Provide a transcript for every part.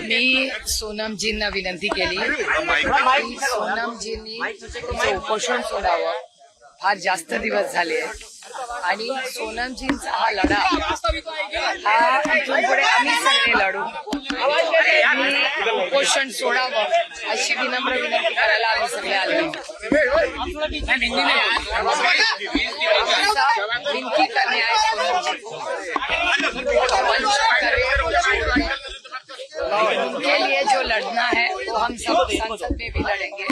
मी सोनमजींना विनंती केली की सोनमजींनी तिचं उपोषण सोडावं. फार जास्त दिवस झाले आणि सोनमजींचा हा लढा हा इथून पुढे आम्ही सगळे लढू. उपोषण सोडावं अशी विनम्र विनंती करायला आम्ही सगळे आलो. विनती करणे आहे सोनमजी उनके लिए जो लड़ना है वो हम सब संसद में भी लड़ेंगे.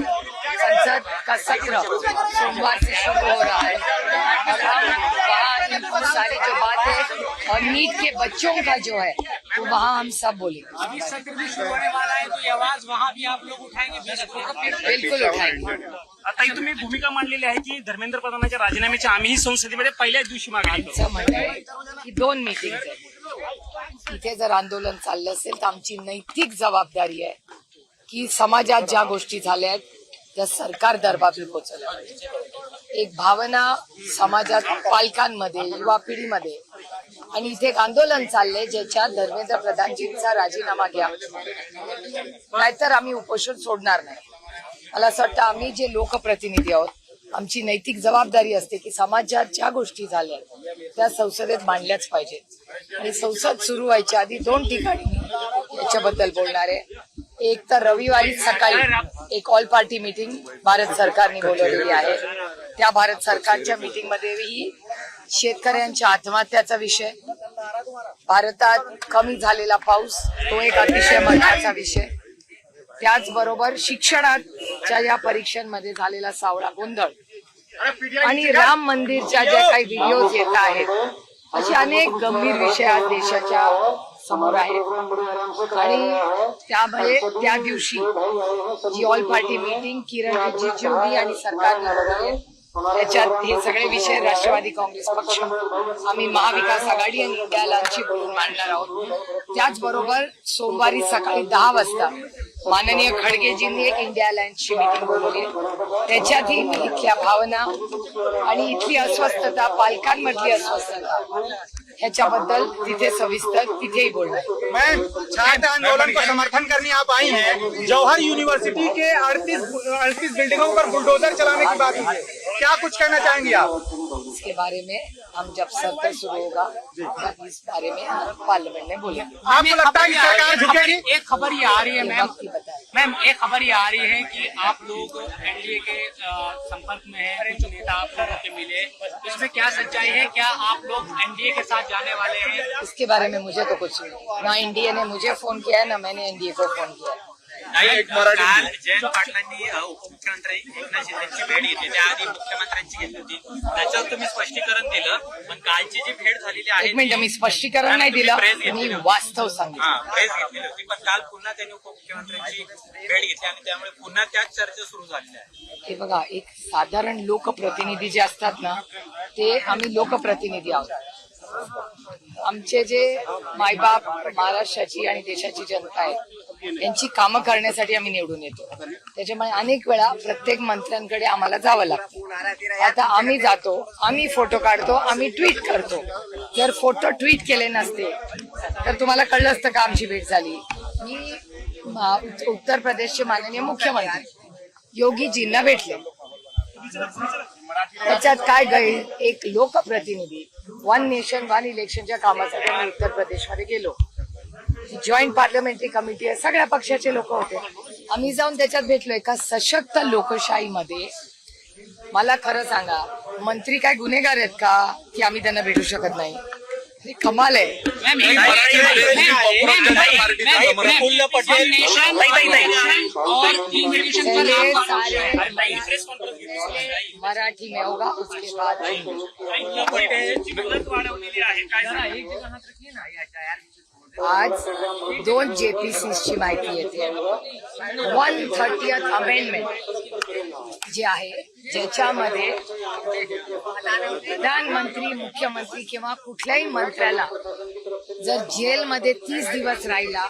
संसद का सत्र सोमवार से शुरू हो रहा है और हम वहाँ इनको सारी जो बातें और नीट के बच्चों का जो है तो वहाँ हम सब बोलेंगे. अभी सत्र भी शुरू होने वाला है तो ये आवाज वहाँ भी आप लोग उठाएंगे? बिल्कुल उठाएंगे. आता तुम्ही भूमिका मांडलेली आहे की धर्मेंद्र प्रधानांच्या राजीनाम्याची आम्ही संसदेमध्ये पहिल्याच दिवशी मागणी करू. आमचं म्हणणं आहे की 2 मीटिंग इथे जर आंदोलन चाललं असेल तर आमची नैतिक जबाबदारी आहे की समाजात ज्या गोष्टी झाल्या आहेत त्या सरकार दरबारी पोहोचवल्या. एक भावना समाजात पालकांमध्ये युवा पिढीमध्ये आणि इथे एक आंदोलन चाललंय ज्याच्यात धर्मेंद्र प्रधानजींचा राजीनामा घ्या नाहीतर आम्ही उपोषण सोडणार नाही. मला असं वाटतं आम्ही जे लोकप्रतिनिधी आहोत आमची नैतिक जबाबदारी असते की समाजात ज्या गोष्टी झाल्या त्या संसदेत मांडल्याच पाहिजेत. आणि संसद सुरू व्हायच्या आधी 2 ठिकाणी याच्याबद्दल बोलणार आहे. एक तर रविवारी सकाळी एक ऑल पार्टी मीटिंग भारत सरकारने बोलवलेली आहे. त्या भारत सरकारच्या मीटिंग मध्येही शेतकऱ्यांच्या आत्महत्याचा विषय, भारतात कमी झालेला पाऊस तो एक अतिशय महत्वाचा विषय, त्याचबरोबर शिक्षणाच्या या परीक्षांमध्ये झालेला सावळा गोंधळ आणि राम मंदिरच्या ज्या काही व्हिडिओज येत आहेत असे अनेक गंभीर विषय आज देशाच्या समोर आहेत. आणि त्यामुळे त्या दिवशी जी ऑल पार्टी मीटिंग किरण रिजिजूंनी आणि सरकारने बोलवली त्याच्यात हे सगळे विषय राष्ट्रवादी काँग्रेस पक्ष, आम्ही महाविकास आघाडी आणि इंडिया अलायन्सची बोलून मांडणार आहोत. त्याचबरोबर सोमवारी सकाळी 10 वाजता माननीय खडगेजींनी एक इंडिया अलायन्सची मीटिंग बोलवली. त्याच्यातही इथल्या भावना आणि इथली अस्वस्थता, पालकांमधली अस्वस्थता ह्याच्याबद्दल तिथे सविस्तर तिथेही बोलणार. मैम, छात्र आंदोलन को समर्थन करने आप आई हैं. जवाहर यूनिवर्सिटी के 38 बिल्डिंगों पर बुलडोजर चलाने की बात है, क्या कुछ कहना चाहेंगी आप? इसके बारे में हम जब सत्र शुरू होगा तब इस बारे में हम पार्लियामेंट में बोलेंगे. आपको लगता है कि सरकार झुकेगी? एक खबर ये आ रही है मैम, वक्त ही बताएं. मैम एक खबर ये आ रही है कि आप लोग एनडीए के संपर्क में हैं, कुछ नेता आप लोगों के मिले, इसमें क्या सच्चाई है? क्या आप लोग एनडीए के साथ जाने वाले हैं? इसके बारे में मुझे तो कुछ नहीं. ना एनडीए ने मुझे फोन किया है ना मैंने एनडीए को फोन किया है. काल जयंत पाटलांनी उपमुख्यमंत्री एकनाथ शिंदेची भेट घेतली, त्याआधी मुख्यमंत्र्यांची घेतली होती. त्याच्यावर तुम्ही स्पष्टीकरण दिलं, पण कालची जी भेट झालेली आहे एक मिनिट, मी स्पष्टीकरण नाही दिलं, मी वास्तव सांगितलं. प्रेस घेतलेली होती, पण काल पुन्हा त्यांनी उपमुख्यमंत्र्यांची भेट घेतली आणि त्यामुळे पुन्हा त्याच चर्चा सुरू झालेल्या आहेत. हे बघा, एक साधारण लोकप्रतिनिधी जे असतात ना ते आम्ही लोकप्रतिनिधी आहोत. आमचे जे मायबाप महाराष्ट्राची आणि देशाची जनता आहे यांची कामं करण्यासाठी आम्ही निवडून येतो. त्याच्यामुळे अनेक वेळा प्रत्येक मंत्र्यांकडे आम्हाला जावं लागतं. आता आम्ही जातो, आम्ही फोटो काढतो, आम्ही ट्विट करतो. जर फोटो ट्विट केले नसते तर तुम्हाला कळलं असतं का आमची भेट झाली. मी उत्तर प्रदेशचे माननीय मुख्यमंत्री योगीजींना भेटले. त्याच्यात काय गैर, एक लोकप्रतिनिधी 1 नेशन 1 इलेक्शनच्या कामासाठी मी उत्तर प्रदेशमध्ये गेलो. जॉईंट पार्लमेंटरी कमिटी आहे, सगळ्या पक्षाचे लोक होते. आम्ही जाऊन त्याच्यात भेटलो. एका सशक्त लोकशाहीमध्ये मला खरं सांगा, मंत्री काय गुन्हेगार आहेत का की आम्ही त्यांना भेटू शकत नाही? हे कमाल आहे. मराठी में होगा उसके बाद. आज 2 JPCची माहिती येते. 130th अमेंडमेंट जे आहे ज्याच्यामध्ये प्रधानमंत्री, मुख्यमंत्री किंवा कुठल्याही मंत्र्याला जर जेलमध्ये 30 दिवस राहिला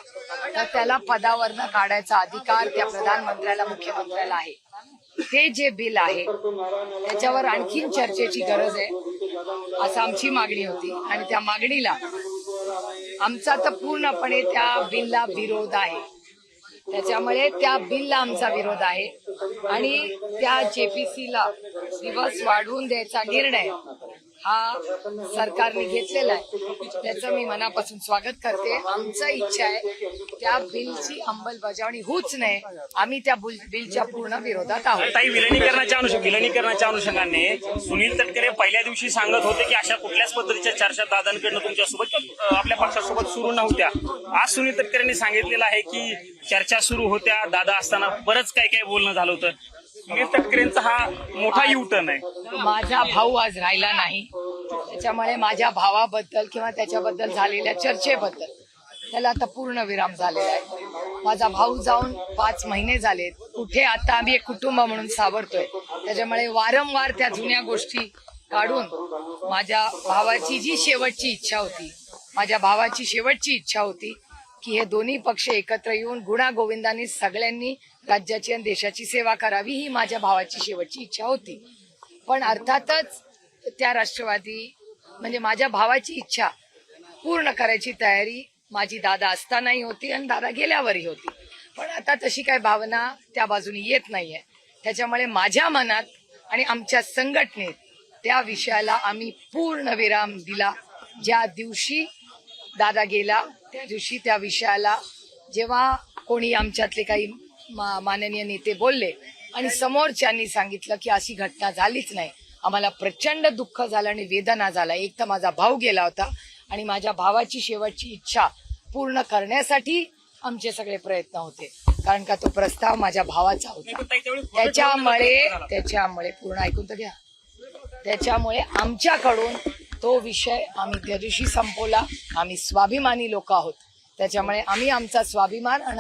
तर त्याला पदावरनं काढायचा अधिकार त्या प्रधानमंत्र्याला, मुख्यमंत्र्याला आहे. ते जे बिल आहे त्याच्यावर आणखीन चर्चेची गरज आहे असं आमची मागणी होती. आणि त्या मागणीला आमचा तर पूर्णपणे त्या बिलला विरोध आहे. त्याच्यामुळे त्या बिलला आमचा विरोध आहे आणि त्या जेपीसीला दिवस वाढवून द्यायचा निर्णय हा सरकारने घेतलेला आहे. त्याचं मी मनापासून स्वागत करते. आमचं इच्छा आहे त्या बिलची अंमलबजावणी होऊच नये. आम्ही त्या बिलच्या पूर्ण विरोधात आहोत. ताई, विलिनीकरणाच्या अनुषंगाने सुनील तटकरे पहिल्या दिवशी सांगत होते की अशा कुठल्याच पद्धतीच्या चर्चा दादांकडनं तुमच्यासोबत आपल्या पक्षासोबत सुरू नव्हत्या. आज सुनील तटकरेंनी सांगितलेलं आहे की चर्चा सुरू होत्या, दादा असताना बरंच काही बोलणं झालं होतं. सुनील तटकरेंचा हा मोठा युटर्न आहे. माझा भाऊ आज राहिला नाही, त्याच्यामुळे माझ्या भावाबद्दल किंवा त्याच्याबद्दल झालेल्या चर्चेबद्दल त्याला आता पूर्ण विराम झालेला आहे. माझा भाऊ जाऊन 5 महिने झालेत. कुठे आता आम्ही एक कुटुंब म्हणून सावरतोय. त्याच्यामुळे वारंवार त्या जुन्या गोष्टी काढून माझ्या भावाची जी शेवटची इच्छा होती की हे दोन्ही पक्ष एकत्र येऊन गुण्यागोविंदाने सगळ्यांनी राज्याची आणि देशाची सेवा करावी, ही माझ्या भावाची शेवटची इच्छा होती. पण अर्थातच त्या राष्ट्रवादी म्हणजे माझ्या भावाची इच्छा पूर्ण करायची तयारी माझी दादा असतानाही होती आणि दादा गेल्यावरही होती. पण आता तशी काय भावना त्या बाजूनी येत नाहीये. त्याच्यामुळे माझ्या मनात आणि आमच्या संघटनेत त्या विषयाला आम्ही पूर्ण विराम दिला. ज्या दिवशी दादा गेला त्या दिवशी त्या विषयाला जेव्हा कोणी आमच्यातले काही माननीय नेते बोलले आणि समोरच्यांनी सांगितलं की अशी घटना झालीच नाही, आम्हाला प्रचंड दुःख झालं आणि वेदना झाला. एक तर माझा भाऊ गेला होता आणि माझ्या भावाची शेवटची इच्छा पूर्ण करण्यासाठी आमचे सगळे प्रयत्न होते, कारण का तो प्रस्ताव माझ्या भावाचा होता. त्याच्यामुळे पूर्ण ऐकून तर घ्या. त्याच्यामुळे आमच्याकडून तो विषय आम्ही त्या दिवशी संपवला. आम्ही स्वाभिमानी लोक आहोत. त्याच्यामुळे आम्ही आमचा स्वाभिमान आणि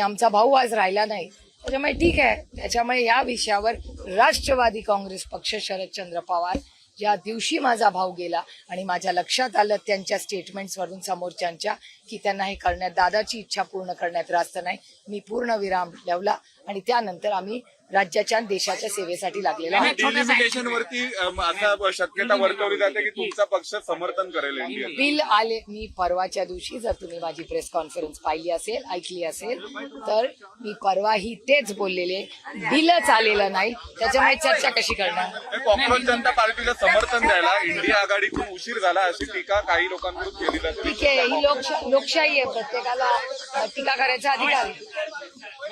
आमचा भाऊ आज राहिला नाही, त्याच्यामुळे ठीक आहे. त्याच्यामुळे या विषयावर राष्ट्रवादी काँग्रेस पक्ष शरदचंद्र पवार ज्या दिवशी माझा भाऊ गेला आणि माझ्या लक्षात आलं त्यांच्या स्टेटमेंट्सवरून समोरच्यांच्या की त्यांना हे करण्यात दादाची इच्छा पूर्ण करण्यात रास्त नाही, मी पूर्ण विराम लावला आणि त्यानंतर आम्ही राज्याच्या आणि देशाच्या सेवेसाठी लागलेला आहे. डिलिमिटेशन वरती असा शक्यता वर्तवली जाते की तुमचा पक्ष समर्थन करेल इंडिया. बिल आले. मी परवाच्या दिवशी जर तुम्ही माझी प्रेस कॉन्फरन्स पाहिली असेल, ऐकली असेल, तर मी परवाही तेच बोललेले. बिलच आलेलं नाही, त्याच्यामुळे चर्चा कशी करणार. कॉक्रोच जनता पार्टीला समर्थन द्यायला इंडिया आघाडीतून उशीर झाला अशी टीका काही लोकांकडून केली जाते. ठीक आहे, ही लोकशाही आहे, प्रत्येकाला टीका करायचा अधिकार आहे.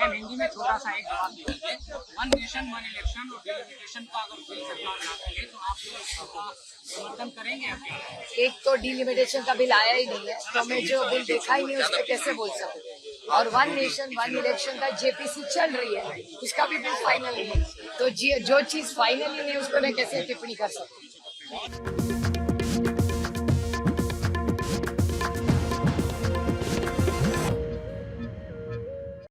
मैम, हिंदी में थोड़ा सा एक जवाब दीजिए. वन नेशन वन इलेक्शन और डिलिमिटेशन का अगर बिल सरकार लाती है तो आप इसका समर्थन करेंगे? एक तो डिलिमिटेशन का बिल आया ही नहीं है, तो मैं जो बिल देखा ही नहीं उस पर कैसे बोल सकूं. और वन नेशन वन इलेक्शन का जेपीसी चल रही है, उसका भी बिल फाइनल नहीं है. तो जो चीज फाइनल ही नहीं उस पर मैं कैसे टिप्पणी कर सकती हूँ.